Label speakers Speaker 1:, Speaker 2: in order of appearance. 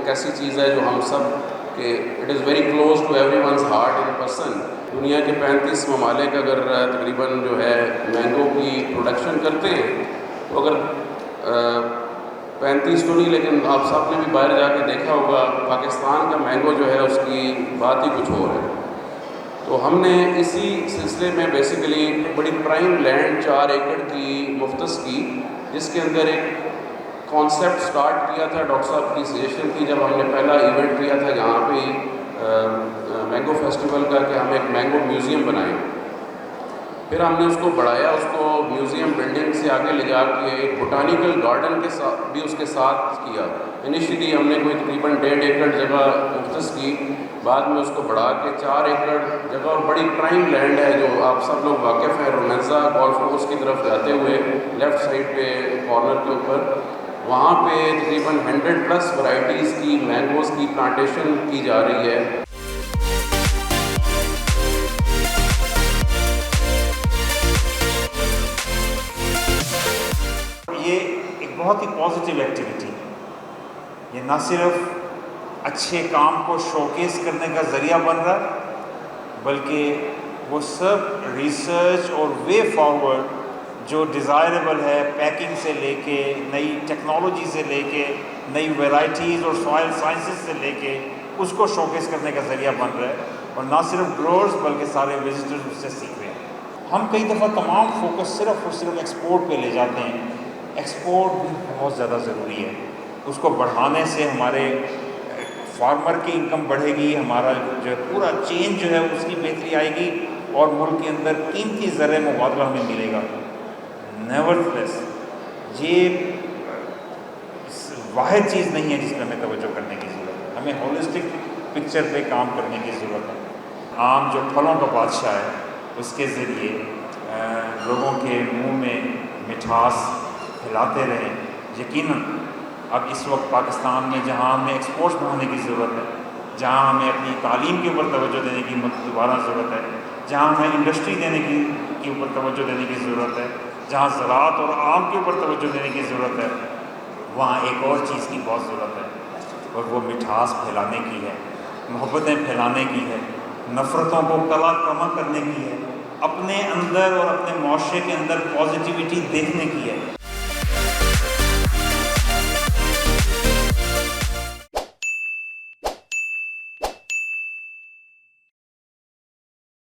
Speaker 1: ایسی چیز ہے جو ہم سب کہ it is very close to every one's heart in person. دنیا کے 35 ممالک اگر تقریباً جو ہے مینگو کی پروڈکشن کرتے ہیں تو اگر 35 تو نہیں لیکن آپ سب نے بھی باہر جا کے دیکھا ہوگا پاکستان کا مینگو جو ہے اس کی بات ہی کچھ اور ہے. تو ہم نے اسی سلسلے میں بیسیکلی بڑی پرائم لینڈ 4 ایکڑ کی مختص کی جس کے اندر ایک کانسیپٹ سٹارٹ کیا تھا. ڈاکٹر صاحب کی سجیشن تھی جب ہم نے پہلا ایونٹ کیا تھا یہاں پہ مینگو فیسٹیول کا کہ ہم ایک مینگو میوزیم بنائیں. پھر ہم نے اس کو بڑھایا, اس کو میوزیم بلڈنگ سے آگے لے جا کے ایک بوٹانیکل گارڈن کے ساتھ بھی اس کے ساتھ کیا. انیشیلی ہم نے کوئی تقریباً 1.5 ایکڑ جگہ مختص کی, بعد میں اس کو بڑھا کے 4 ایکڑ جگہ, اور بڑی پرائم لینڈ ہے جو آپ سب لوگ واقف ہیں رومینزا گولف کورس کی طرف جاتے ہوئے لیفٹ سائڈ پہ کارنر کے اوپر, وہاں پہ تقریباً 100+ ورائٹیز کی مینگوز کی پلانٹیشن کی جا رہی ہے.
Speaker 2: یہ ایک بہت ہی پازیٹیو ایکٹیویٹی, یہ نہ صرف اچھے کام کو شوکیس کرنے کا ذریعہ بن رہا ہے بلکہ وہ سب ریسرچ اور وے فارورڈ جو ڈیزائربل ہے, پیکنگ سے لے کے نئی ٹیکنالوجی سے لے کے نئی ویرائٹیز اور سوائل سائنسز سے لے کے اس کو شوکیس کرنے کا ذریعہ بن رہا ہے. اور نہ صرف گروورز بلکہ سارے وزٹرز اس سے سیکھ رہے ہیں. ہم کئی دفعہ تمام فوکس صرف اور صرف ایکسپورٹ پہ لے جاتے ہیں. ایکسپورٹ بھی بہت زیادہ ضروری ہے. اس کو بڑھانے سے ہمارے فارمر کی انکم بڑھے گی, ہمارا جو پورا چین جو ہے اس کی بہتری آئے گی, اور ملک کے اندر قیمتی زرعِ مبادلہ ہمیں ملے گا. نیورتھلیس یہ واحد چیز نہیں ہے جس پہ ہمیں توجہ کرنے کی ضرورت ہے. ہمیں ہولسٹک پکچر پہ کام کرنے کی ضرورت ہے. آم جو پھلوں کا بادشاہ ہے اس کے ذریعے لوگوں کے منہ میں مٹھاس پھیلاتے رہیں. یقیناً اب اس وقت پاکستان میں جہاں ہمیں ایکسپورٹس بڑھانے کی ضرورت ہے, جہاں ہمیں اپنی تعلیم کے اوپر توجہ دینے کی دوبارہ ضرورت ہے, جہاں ہمیں انڈسٹری دینے کی اوپر توجہ دینے کی ضرورت ہے, جہاں زراعت اور آم کے اوپر توجہ دینے کی ضرورت ہے, وہاں ایک اور چیز کی بہت ضرورت ہے, اور وہ مٹھاس پھیلانے کی ہے, محبتیں پھیلانے کی ہے, نفرتوں کو کلا کما کرنے کی ہے, اپنے اندر اور اپنے معاشرے کے اندر پازیٹیوٹی دیکھنے کی ہے.